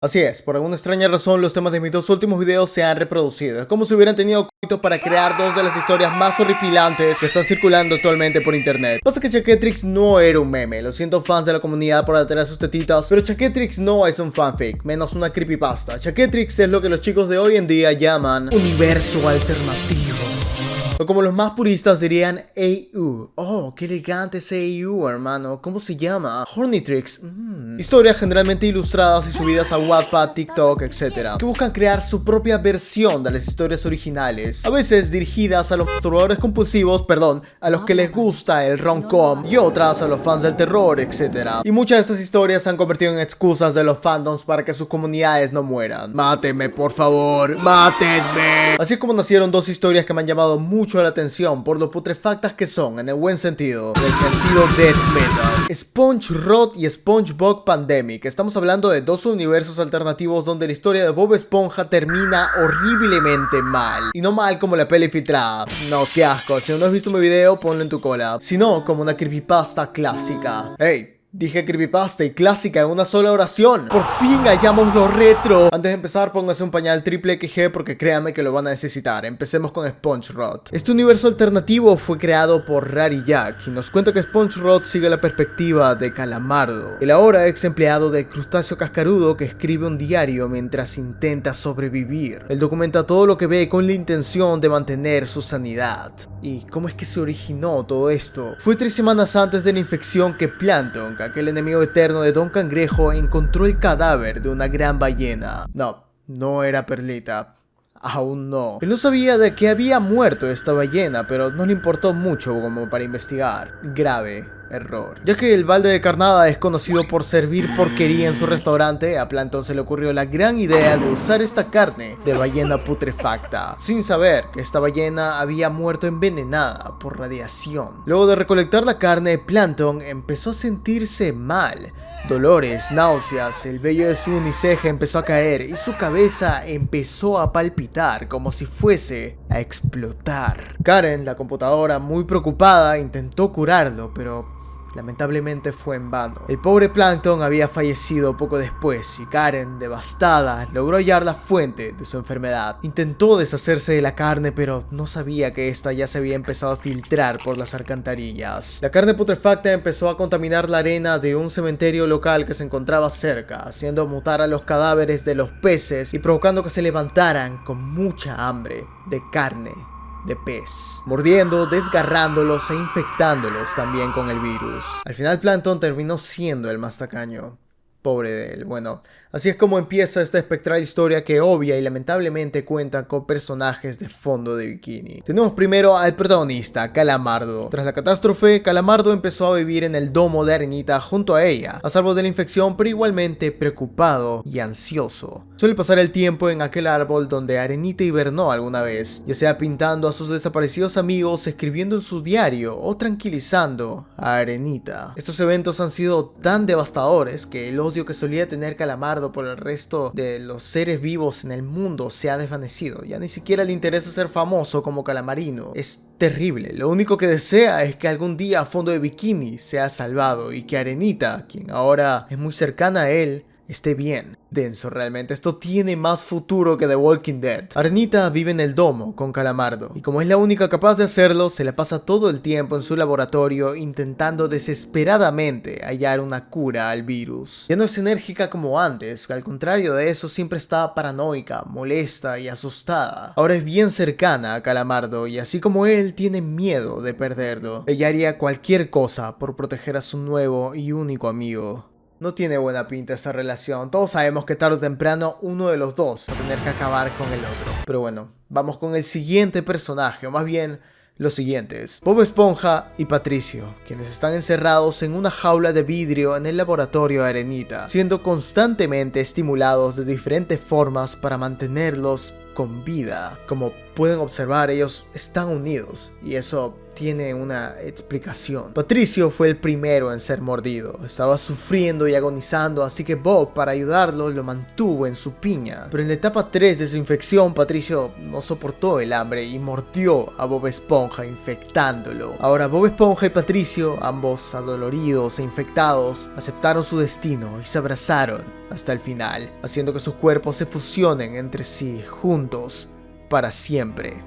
Así es, por alguna extraña razón los temas de mis dos últimos videos se han reproducido. Es como si hubieran tenido coito para crear dos de las historias más horripilantes que están circulando actualmente por internet. Pasa que Chaquetrix no era un meme, lo siento fans de la comunidad por alterar sus tetitas, pero Chaquetrix no es un fanfic, menos una creepypasta. Chaquetrix es lo que los chicos de hoy en día llaman universo alternativo. O como los más puristas dirían, AU. Oh, qué elegante es AU, hermano. ¿Cómo se llama? Hornitrix. Historias generalmente ilustradas y subidas a Wattpad, TikTok, etc. Que buscan crear su propia versión de las historias originales. A veces dirigidas a los masturbadores compulsivos, a los que les gusta el rom-com. Y otras a los fans del terror, etc. Y muchas de estas historias se han convertido en excusas de los fandoms para que sus comunidades no mueran. Mátenme, por favor. Mátenme. Así es como nacieron dos historias que me han llamado mucho la atención por lo putrefactas que son, en el buen sentido, en el sentido death metal. Sponge Rot y SpongeBob Pandemic. Estamos hablando de dos universos alternativos donde la historia de Bob Esponja termina horriblemente mal. Y no mal como la peli filtrada. No, qué asco. Si no has visto mi video, ponlo en tu cola. Sino como una creepypasta clásica. Hey, dije creepypasta y clásica en una sola oración. Por fin hallamos lo retro. Antes de empezar, póngase un pañal triple XG porque créanme que lo van a necesitar. Empecemos con Sponge Rot. Este universo alternativo fue creado por Rary Jack y nos cuenta que Sponge Rot sigue la perspectiva de Calamardo, el ahora ex empleado del crustáceo cascarudo que escribe un diario mientras intenta sobrevivir. Él documenta todo lo que ve con la intención de mantener su sanidad. ¿Y cómo es que se originó todo esto? Fue 3 semanas antes de la infección que Plankton, aquel enemigo eterno de Don Cangrejo, encontró el cadáver de una gran ballena. No era Perlita. Aún no. Él no sabía de qué había muerto esta ballena, pero no le importó mucho como para investigar. Grave error. Ya que el balde de carnada es conocido por servir porquería en su restaurante, a Plankton se le ocurrió la gran idea de usar esta carne de ballena putrefacta, sin saber que esta ballena había muerto envenenada por radiación. Luego de recolectar la carne, Plankton empezó a sentirse mal. Dolores, náuseas, el vello de su uniceja empezó a caer y su cabeza empezó a palpitar como si fuese a explotar. Karen, la computadora, muy preocupada, intentó curarlo, pero lamentablemente fue en vano. El pobre Plankton había fallecido poco después y Karen, devastada, logró hallar la fuente de su enfermedad. Intentó deshacerse de la carne, pero no sabía que esta ya se había empezado a filtrar por las alcantarillas. La carne putrefacta empezó a contaminar la arena de un cementerio local que se encontraba cerca, haciendo mutar a los cadáveres de los peces y provocando que se levantaran con mucha hambre de carne de pez, mordiendo, desgarrándolos e infectándolos también con el virus. Al final Plankton terminó siendo el más tacaño. Pobre de él. Bueno, así es como empieza esta espectral historia que obvia y lamentablemente cuenta con personajes de fondo de bikini. Tenemos primero al protagonista, Calamardo. Tras la catástrofe, Calamardo empezó a vivir en el domo de Arenita junto a ella, a salvo de la infección, pero igualmente preocupado y ansioso. Suele pasar el tiempo en aquel árbol donde Arenita hibernó alguna vez, ya sea pintando a sus desaparecidos amigos, escribiendo en su diario o tranquilizando a Arenita. Estos eventos han sido tan devastadores que el odio que solía tener Calamardo por el resto de los seres vivos en el mundo se ha desvanecido. Ya ni siquiera le interesa ser famoso como Calamarino. Es terrible. Lo único que desea es que algún día a fondo de bikini sea salvado y que Arenita, quien ahora es muy cercana a él, esté bien. Denso realmente, esto tiene más futuro que The Walking Dead. Arenita vive en el domo con Calamardo y como es la única capaz de hacerlo, se le pasa todo el tiempo en su laboratorio intentando desesperadamente hallar una cura al virus. Ya no es enérgica como antes, al contrario de eso siempre está paranoica, molesta y asustada. Ahora es bien cercana a Calamardo y así como él tiene miedo de perderlo, ella haría cualquier cosa por proteger a su nuevo y único amigo. No tiene buena pinta esta relación. Todos sabemos que tarde o temprano uno de los dos va a tener que acabar con el otro. Pero bueno, vamos con el siguiente personaje, o más bien los siguientes. Bob Esponja y Patricio, quienes están encerrados en una jaula de vidrio en el laboratorio de Arenita, siendo constantemente estimulados de diferentes formas para mantenerlos con vida. Como pueden observar, ellos están unidos y eso tiene una explicación. Patricio fue el primero en ser mordido. Estaba sufriendo y agonizando, así que Bob, para ayudarlo, lo mantuvo en su piña. Pero en la etapa 3 de su infección, Patricio no soportó el hambre y mordió a Bob Esponja, infectándolo. Ahora Bob Esponja y Patricio, ambos adoloridos e infectados, aceptaron su destino y se abrazaron hasta el final, haciendo que sus cuerpos se fusionen entre sí, juntos, para siempre.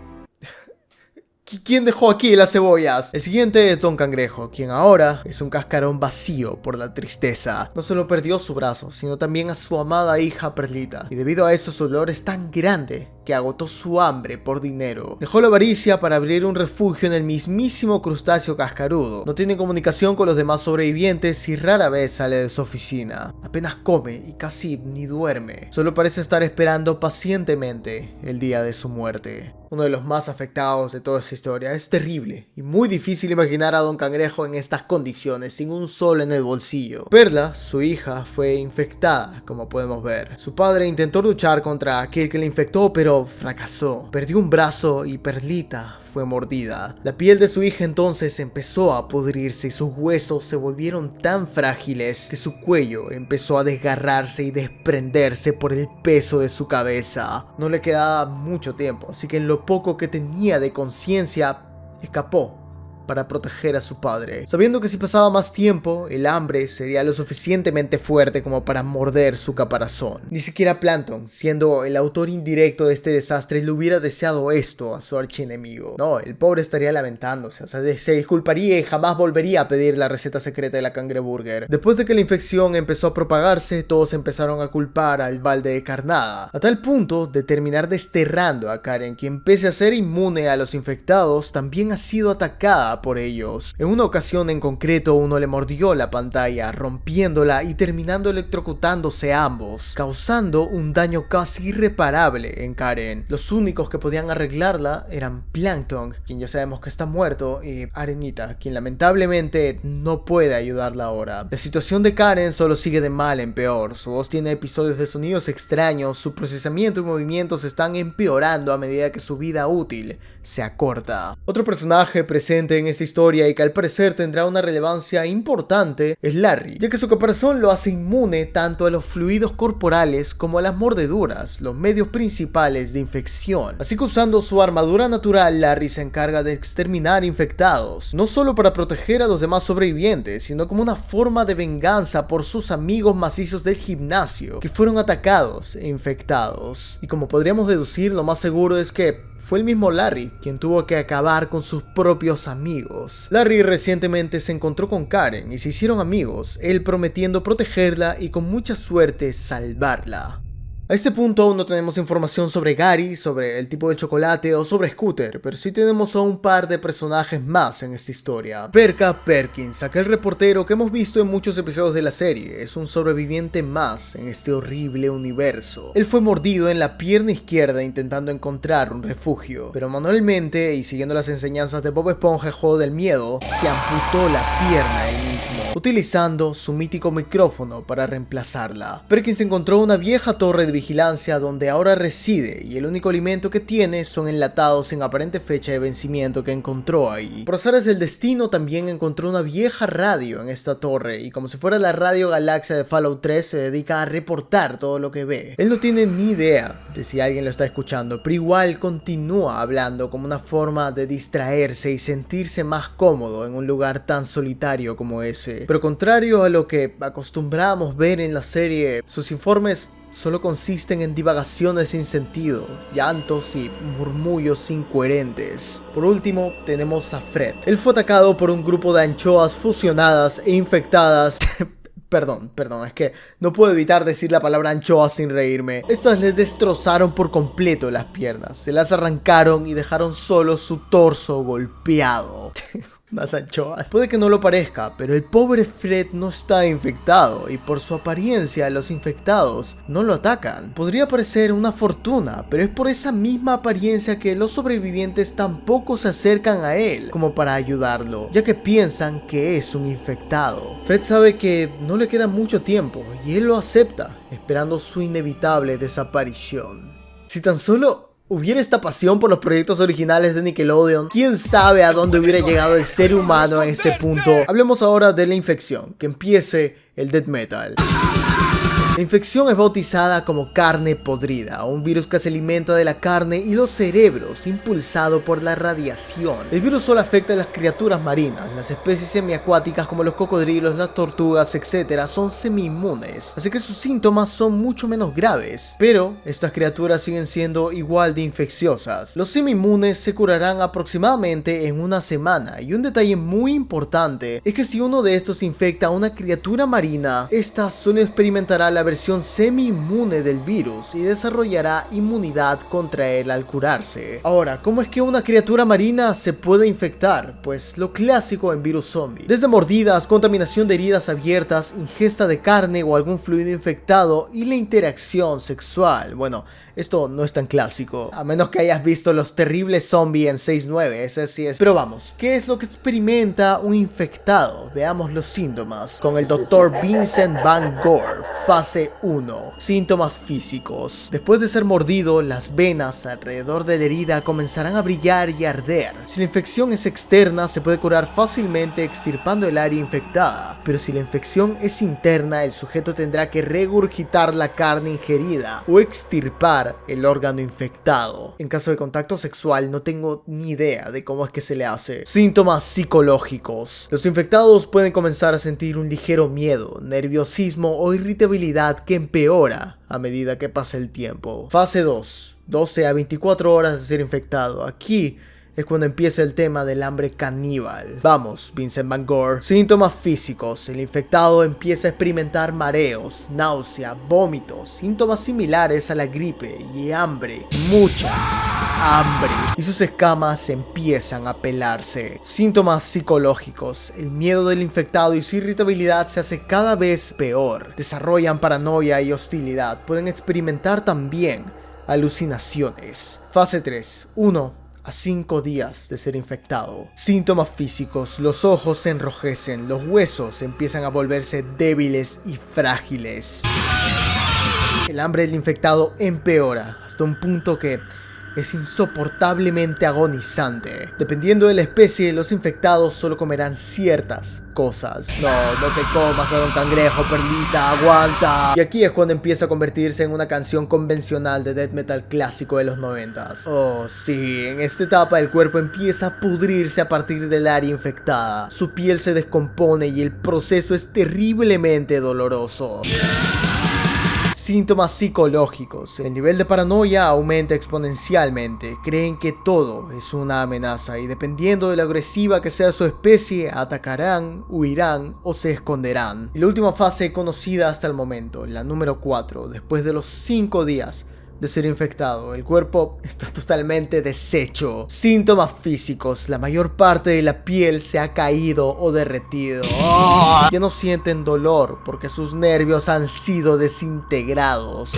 ¿Quién dejó aquí las cebollas? El siguiente es Don Cangrejo, quien ahora es un cascarón vacío por la tristeza. No solo perdió su brazo, sino también a su amada hija Perlita. Y debido a eso su dolor es tan grande que agotó su hambre por dinero. Dejó la avaricia para abrir un refugio en el mismísimo crustáceo cascarudo. No tiene comunicación con los demás sobrevivientes y rara vez sale de su oficina. Apenas come y casi ni duerme. Solo parece estar esperando pacientemente el día de su muerte. Uno de los más afectados de toda esta historia. Es terrible y muy difícil imaginar a Don Cangrejo en estas condiciones, sin un sol en el bolsillo. Perla, su hija, fue infectada, como podemos ver. Su padre intentó luchar contra aquel que le infectó, pero fracasó. Perdió un brazo y Perlita fue mordida. La piel de su hija entonces empezó a pudrirse y sus huesos se volvieron tan frágiles que su cuello empezó a desgarrarse y desprenderse por el peso de su cabeza. No le quedaba mucho tiempo, así que en lo poco que tenía de conciencia, escapó para proteger a su padre, sabiendo que si pasaba más tiempo, el hambre sería lo suficientemente fuerte como para morder su caparazón. Ni siquiera Plankton, siendo el autor indirecto de este desastre, le hubiera deseado esto a su archienemigo. No, el pobre estaría lamentándose, o sea, se disculparía y jamás volvería a pedir la receta secreta de la cangreburger. Después de que la infección empezó a propagarse, todos empezaron a culpar al balde de carnada, a tal punto de terminar desterrando a Karen, quien pese a ser inmune a los infectados, también ha sido atacada por ellos. En una ocasión en concreto, uno le mordió la pantalla, rompiéndola y terminando electrocutándose ambos, causando un daño casi irreparable en Karen. Los únicos que podían arreglarla eran Plankton, quien ya sabemos que está muerto, y Arenita, quien lamentablemente no puede ayudarla ahora. La situación de Karen solo sigue de mal en peor. Su voz tiene episodios de sonidos extraños, su procesamiento y movimientos están empeorando a medida que su vida útil se acorta. Otro personaje presente en esta historia y que al parecer tendrá una relevancia importante es Larry, ya que su caparazón lo hace inmune tanto a los fluidos corporales como a las mordeduras, los medios principales de infección. Así que usando su armadura natural, Larry se encarga de exterminar infectados, no solo para proteger a los demás sobrevivientes, sino como una forma de venganza por sus amigos macizos del gimnasio que fueron atacados e infectados. Y como podríamos deducir, lo más seguro es que fue el mismo Larry quien tuvo que acabar con sus propios amigos. Larry recientemente se encontró con Karen y se hicieron amigos, él prometiendo protegerla y con mucha suerte salvarla. A este punto aún no tenemos información sobre Gary, sobre el tipo de chocolate o sobre Scooter, pero sí tenemos a un par de personajes más en esta historia. Perka Perkins, aquel reportero que hemos visto en muchos episodios de la serie, es un sobreviviente más en este horrible universo. Él fue mordido en la pierna izquierda intentando encontrar un refugio, pero manualmente y siguiendo las enseñanzas de Bob Esponja, el juego del miedo, se amputó la pierna él mismo, utilizando su mítico micrófono para reemplazarla. Perkins encontró una vieja torre de vigilancia donde ahora reside y el único alimento que tiene son enlatados sin aparente fecha de vencimiento que encontró ahí. Por azares del destino también encontró una vieja radio en esta torre y como si fuera la Radio Galaxia de Fallout 3 se dedica a reportar todo lo que ve. Él no tiene ni idea de si alguien lo está escuchando, pero igual continúa hablando como una forma de distraerse y sentirse más cómodo en un lugar tan solitario como ese. Pero contrario a lo que acostumbramos ver en la serie, sus informes solo consisten en divagaciones sin sentido, llantos y murmullos incoherentes. Por último, tenemos a Fred. Él fue atacado por un grupo de anchoas fusionadas e infectadas. Perdón, es que no puedo evitar decir la palabra anchoa sin reírme. Estas les destrozaron por completo las piernas, se las arrancaron y dejaron solo su torso golpeado. Unas anchoas. Puede que no lo parezca, pero el pobre Fred no está infectado y por su apariencia los infectados no lo atacan. Podría parecer una fortuna, pero es por esa misma apariencia que los sobrevivientes tampoco se acercan a él como para ayudarlo, ya que piensan que es un infectado. Fred sabe que no le queda mucho tiempo y él lo acepta, esperando su inevitable desaparición. Si tan solo hubiera esta pasión por los proyectos originales de Nickelodeon, quién sabe a dónde hubiera llegado el ser humano en este punto. Hablemos ahora de la infección, que empiece el death metal. La infección es bautizada como carne podrida, un virus que se alimenta de la carne y los cerebros, impulsado por la radiación. El virus solo afecta a las criaturas marinas. Las especies semiacuáticas como los cocodrilos, las tortugas, etc. son semi-inmunes, así que sus síntomas son mucho menos graves. Pero estas criaturas siguen siendo igual de infecciosas. Los semi-inmunes se curarán aproximadamente en una semana, y un detalle muy importante es que si uno de estos infecta a una criatura marina, esta solo experimentará la versión semi-inmune del virus y desarrollará inmunidad contra él al curarse. Ahora, ¿cómo es que una criatura marina se puede infectar? Pues lo clásico en virus zombie. Desde mordidas, contaminación de heridas abiertas, ingesta de carne o algún fluido infectado y la interacción sexual. Bueno, esto no es tan clásico, a menos que hayas visto Los Terribles Zombies en 6-9, ese sí es. Pero vamos, ¿qué es lo que experimenta un infectado? Veamos los síntomas. Con el Dr. Vincent Van Gogh, fase 1. Síntomas físicos. Después de ser mordido, las venas alrededor de la herida comenzarán a brillar y arder. Si la infección es externa, se puede curar fácilmente extirpando el área infectada. Pero si la infección es interna, el sujeto tendrá que regurgitar la carne ingerida o extirpar el órgano infectado. En caso de contacto sexual, no tengo ni idea de cómo es que se le hace. Síntomas psicológicos. Los infectados pueden comenzar a sentir un ligero miedo, nerviosismo o irritabilidad que empeora a medida que pasa el tiempo. Fase 2. 12 a 24 horas de ser infectado. Aquí es cuando empieza el tema del hambre caníbal. Vamos, Vincent Van Gogh. Síntomas físicos. El infectado empieza a experimentar mareos, náusea, vómitos, síntomas similares a la gripe y hambre. Mucha hambre. Y sus escamas empiezan a pelarse. Síntomas psicológicos. El miedo del infectado y su irritabilidad se hace cada vez peor. Desarrollan paranoia y hostilidad. Pueden experimentar también alucinaciones. Fase 3. 1 a 5 días de ser infectado. Síntomas físicos. Los ojos se enrojecen, los huesos empiezan a volverse débiles y frágiles. El hambre del infectado empeora hasta un punto que es insoportablemente agonizante. Dependiendo de la especie, los infectados solo comerán ciertas cosas. No te comas a Don Cangrejo, perlita, aguanta. Y aquí es cuando empieza a convertirse en una canción convencional de death metal clásico de los 90s. Oh sí, en esta etapa el cuerpo empieza a pudrirse a partir del área infectada. Su piel se descompone y el proceso es terriblemente doloroso. Síntomas psicológicos. El nivel de paranoia aumenta exponencialmente. Creen que todo es una amenaza y dependiendo de lo agresiva que sea su especie, atacarán, huirán o se esconderán. Y la última fase conocida hasta el momento, la número 4, después de los 5 días de ser infectado, el cuerpo está totalmente deshecho. Síntomas físicos. La mayor parte de la piel se ha caído o derretido. Ya no sienten dolor porque sus nervios han sido desintegrados.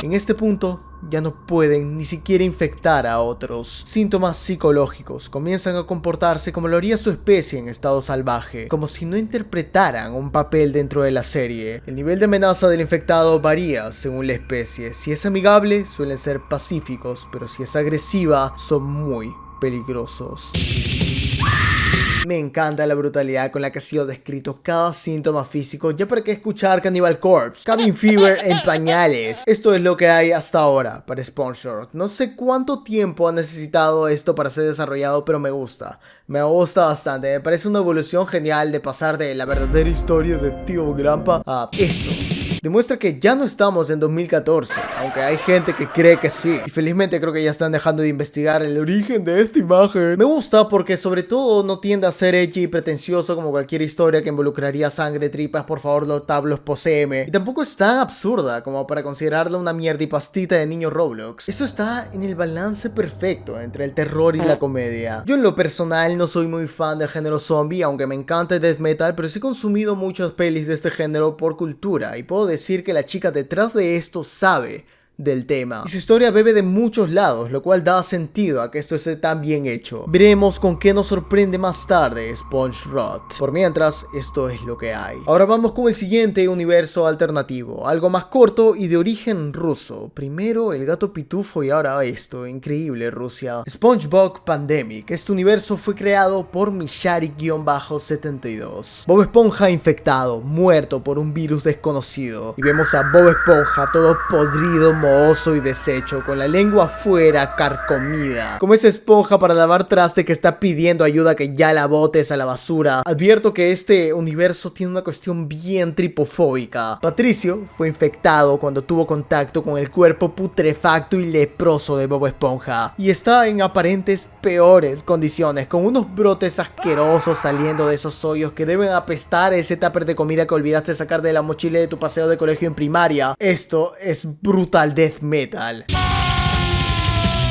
En este punto ya no pueden ni siquiera infectar a otros. Síntomas psicológicos. Comienzan a comportarse como lo haría su especie en estado salvaje, como si no interpretaran un papel dentro de la serie. El nivel de amenaza del infectado varía según la especie. Si es amigable, suelen ser pacíficos, pero si es agresiva, son muy peligrosos. Me encanta la brutalidad con la que ha sido descrito cada síntoma físico. Ya para qué escuchar Cannibal Corpse, Cabin Fever en pañales. Esto es lo que hay hasta ahora para SpongeBob. No sé cuánto tiempo ha necesitado esto para ser desarrollado, pero me gusta. Me gusta bastante. Me parece una evolución genial de pasar de la verdadera historia de Tío Grampa a esto. Demuestra que ya no estamos en 2014, aunque hay gente que cree que sí. Y felizmente creo que ya están dejando de investigar el origen de esta imagen. Me gusta porque sobre todo no tiende a ser edgy y pretencioso como cualquier historia que involucraría sangre, tripas, por favor, los tablos, poséeme. Y tampoco es tan absurda como para considerarla una mierda y pastita de niño Roblox. Eso está en el balance perfecto entre el terror y la comedia. Yo en lo personal no soy muy fan del género zombie, aunque me encanta el death metal, pero sí he consumido muchas pelis de este género por cultura y puedo decir que la chica detrás de esto sabe del tema. Y su historia bebe de muchos lados, lo cual da sentido a que esto esté tan bien hecho. Veremos con qué nos sorprende más tarde SpongeRot. Por mientras, esto es lo que hay. Ahora vamos con el siguiente universo alternativo, algo más corto y de origen ruso. Primero el gato pitufo y ahora esto, increíble Rusia. SpongeBob Pandemic. Este universo fue creado por Mishari-72. Bob Esponja infectado, muerto por un virus desconocido. Y vemos a Bob Esponja todo podrido, mohoso y deshecho, con la lengua afuera, carcomida. Como esa esponja para lavar traste que está pidiendo ayuda que ya la botes a la basura. Advierto que este universo tiene una cuestión bien tripofóbica. Patricio fue infectado cuando tuvo contacto con el cuerpo putrefacto y leproso de Bob Esponja. Y está en aparentes peores condiciones, con unos brotes asquerosos saliendo de esos hoyos que deben apestar ese tupper de comida que olvidaste sacar de la mochila de tu paseo de colegio en primaria. Esto es brutal death metal.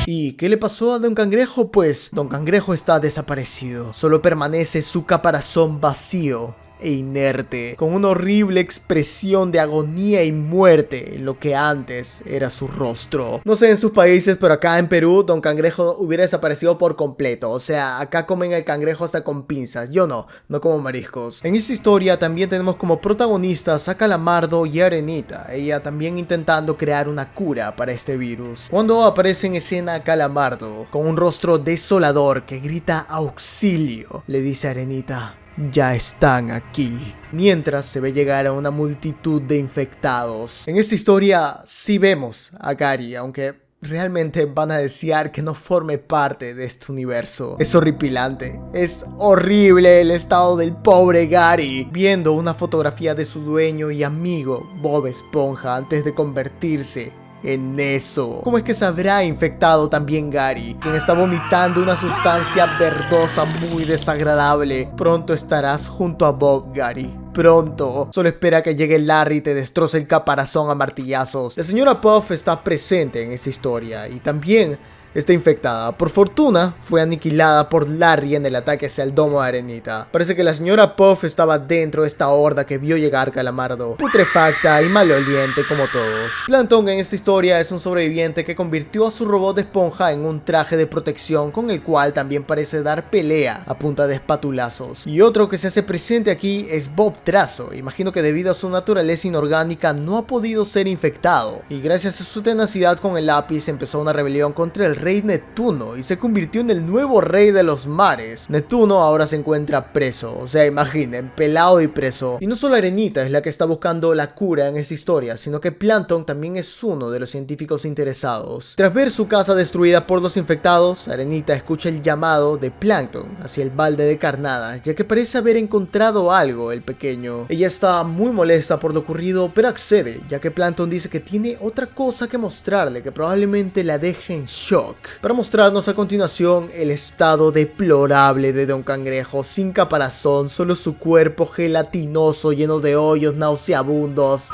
¿Y qué le pasó a Don Cangrejo? Pues Don Cangrejo está desaparecido. Solo permanece su caparazón vacío e inerte, con una horrible expresión de agonía y muerte en lo que antes era su rostro. No sé en sus países, pero acá en Perú Don Cangrejo hubiera desaparecido por completo. O sea, acá comen el cangrejo hasta con pinzas. Yo no como mariscos. En esta historia también tenemos como protagonistas a Calamardo y a Arenita, ella también intentando crear una cura para este virus. Cuando aparece en escena Calamardo, con un rostro desolador que grita auxilio, le dice a Arenita: ya están aquí. Mientras se ve llegar a una multitud de infectados. En esta historia sí vemos a Gary, aunque realmente van a desear que no forme parte de este universo. Es horripilante, es horrible el estado del pobre Gary, viendo una fotografía de su dueño y amigo Bob Esponja antes de convertirse en eso. ¿Cómo es que se habrá infectado también Gary, quien está vomitando una sustancia verdosa muy desagradable? Pronto estarás junto a Bob, Gary. Pronto. Solo espera que llegue Larry y te destroce el caparazón a martillazos. La señora Puff está presente en esta historia y también está infectada. Por fortuna, fue aniquilada por Larry en el ataque hacia el domo de Arenita. Parece que la señora Puff estaba dentro de esta horda que vio llegar Calamardo, putrefacta y maloliente como todos. Plankton en esta historia es un sobreviviente que convirtió a su robot de esponja en un traje de protección con el cual también parece dar pelea a punta de espatulazos. Y otro que se hace presente aquí es Bob Trazo. Imagino que debido a su naturaleza inorgánica no ha podido ser infectado, y gracias a su tenacidad con el lápiz empezó una rebelión contra el rey Neptuno y se convirtió en el nuevo rey de los mares. Neptuno ahora se encuentra preso, o sea, imaginen, pelado y preso. Y no solo Arenita es la que está buscando la cura en esta historia, sino que Plankton también es uno de los científicos interesados. Tras ver su casa destruida por los infectados, Arenita escucha el llamado de Plankton hacia el balde de carnadas, ya que parece haber encontrado algo el pequeño. Ella está muy molesta por lo ocurrido, pero accede, ya que Plankton dice que tiene otra cosa que mostrarle que probablemente la deje en shock, para mostrarnos a continuación el estado deplorable de Don Cangrejo, sin caparazón, solo su cuerpo gelatinoso lleno de hoyos nauseabundos.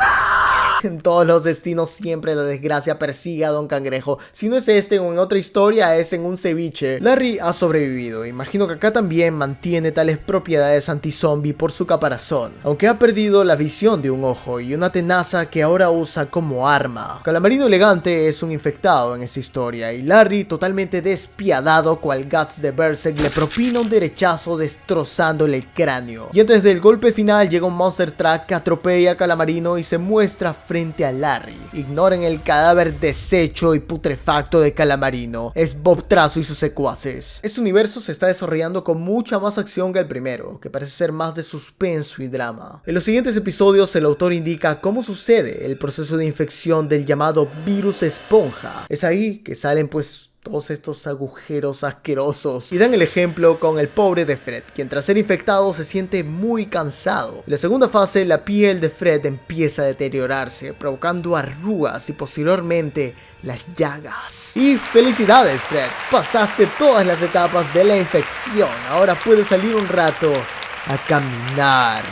En todos los destinos siempre la desgracia persigue a Don Cangrejo. Si no es este o en otra historia, es en un ceviche. Larry ha sobrevivido. Imagino que acá también mantiene tales propiedades anti-zombie por su caparazón, aunque ha perdido la visión de un ojo y una tenaza que ahora usa como arma. Calamarino Elegante es un infectado en esta historia, y Larry, totalmente despiadado cual Guts de Berserk, le propina un derechazo destrozándole el cráneo. Y antes del golpe final llega un Monster Truck que atropella a Calamarino y se muestra frente a Larry. Ignoren el cadáver deshecho y putrefacto de Calamarino. Es Bob Trazo y sus secuaces. Este universo se está desarrollando con mucha más acción que el primero, que parece ser más de suspenso y drama. En los siguientes episodios el autor indica cómo sucede el proceso de infección del llamado virus esponja. Es ahí que salen pues todos estos agujeros asquerosos, y dan el ejemplo con el pobre de Fred, quien tras ser infectado se siente muy cansado. En la segunda fase, la piel de Fred empieza a deteriorarse, provocando arrugas y posteriormente las llagas. Y felicidades, Fred, pasaste todas las etapas de la infección, ahora puedes salir un rato a caminar.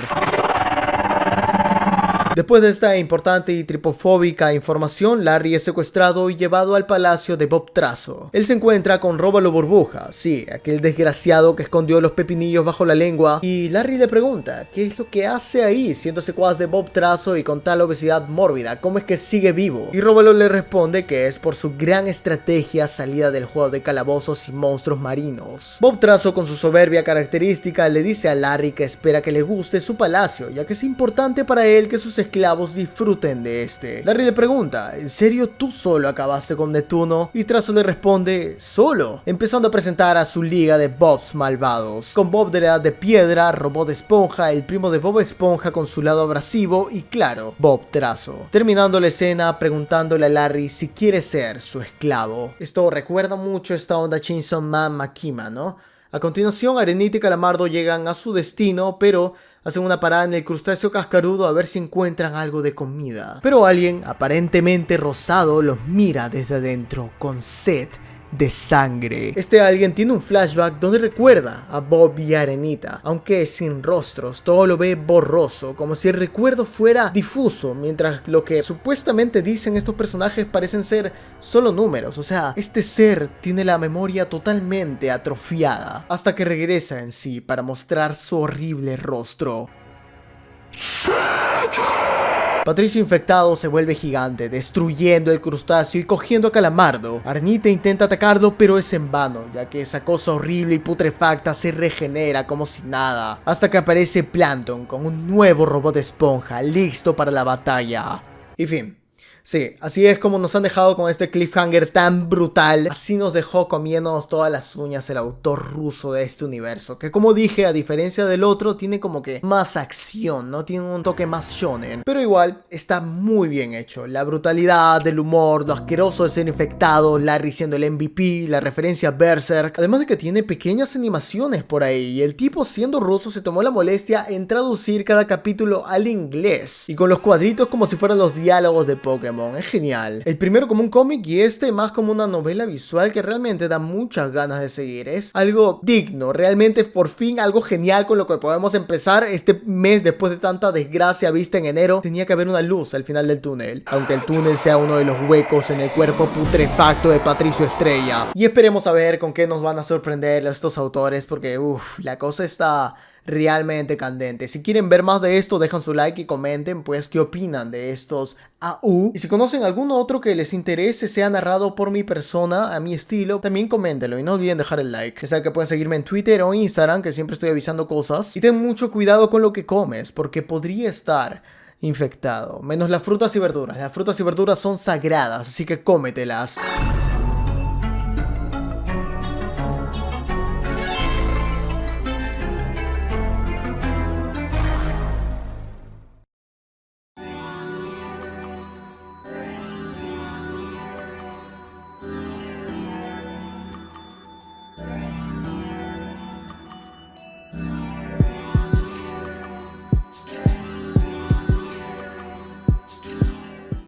Después de esta importante y tripofóbica información, Larry es secuestrado y llevado al palacio de Bob Trazo. Él se encuentra con Róbalo Burbuja, sí, aquel desgraciado que escondió los pepinillos bajo la lengua, y Larry le pregunta qué es lo que hace ahí siendo secuaz de Bob Trazo y con tal obesidad mórbida, cómo es que sigue vivo. Y Róbalo le responde que es por su gran estrategia salida del juego de calabozos y monstruos marinos. Bob Trazo, con su soberbia característica, le dice a Larry que espera que le guste su palacio, ya que es importante para él que sus esclavos disfruten de este. Larry le pregunta, ¿en serio tú solo acabaste con Neptuno? Y Trazo le responde, solo, empezando a presentar a su liga de Bobs malvados, con Bob de la Edad de Piedra, Robot Esponja, el primo de Bob Esponja con su lado abrasivo y claro, Bob Trazo. Terminando la escena preguntándole a Larry si quiere ser su esclavo. Esto recuerda mucho esta onda Chainsaw Man Makima, ¿no? A continuación, Arenita y Calamardo llegan a su destino, pero hacen una parada en el crustáceo cascarudo a ver si encuentran algo de comida. Pero alguien, aparentemente rosado, los mira desde adentro, con sed de sangre. Este alguien tiene un flashback donde recuerda a Bob y Arenita, aunque sin rostros, todo lo ve borroso, como si el recuerdo fuera difuso, mientras lo que supuestamente dicen estos personajes parecen ser solo números. O sea, este ser tiene la memoria totalmente atrofiada, hasta que regresa en sí para mostrar su horrible rostro. Patricio infectado se vuelve gigante, destruyendo el crustáceo y cogiendo a Calamardo. Arenita intenta atacarlo, pero es en vano, ya que esa cosa horrible y putrefacta se regenera como si nada, hasta que aparece Plankton con un nuevo robot esponja, listo para la batalla. Y fin. Sí, así es como nos han dejado con este cliffhanger tan brutal. Así nos dejó comiéndonos todas las uñas el autor ruso de este universo, que como dije, a diferencia del otro, tiene como que más acción, ¿no? Tiene un toque más shonen, pero igual está muy bien hecho. La brutalidad, el humor, lo asqueroso de ser infectado, Larry siendo el MVP, la referencia a Berserk, además de que tiene pequeñas animaciones por ahí, y el tipo siendo ruso se tomó la molestia en traducir cada capítulo al inglés, y con los cuadritos como si fueran los diálogos de Pokémon. Es genial. El primero como un cómic y este más como una novela visual que realmente da muchas ganas de seguir. Es algo digno, realmente por fin algo genial con lo que podemos empezar este mes después de tanta desgracia vista en enero. Tenía que haber una luz al final del túnel, aunque el túnel sea uno de los huecos en el cuerpo putrefacto de Patricio Estrella. Y esperemos a ver con qué nos van a sorprender estos autores, porque la cosa está realmente candente. Si quieren ver más de esto, dejan su like y comenten pues qué opinan de estos AU. Y si conocen algún otro que les interese, sea narrado por mi persona, a mi estilo, también coméntenlo y no olviden dejar el like. Ya saben que pueden seguirme en Twitter o Instagram, que siempre estoy avisando cosas. Y ten mucho cuidado con lo que comes, porque podría estar infectado. Menos las frutas y verduras. Las frutas y verduras son sagradas, así que cómetelas.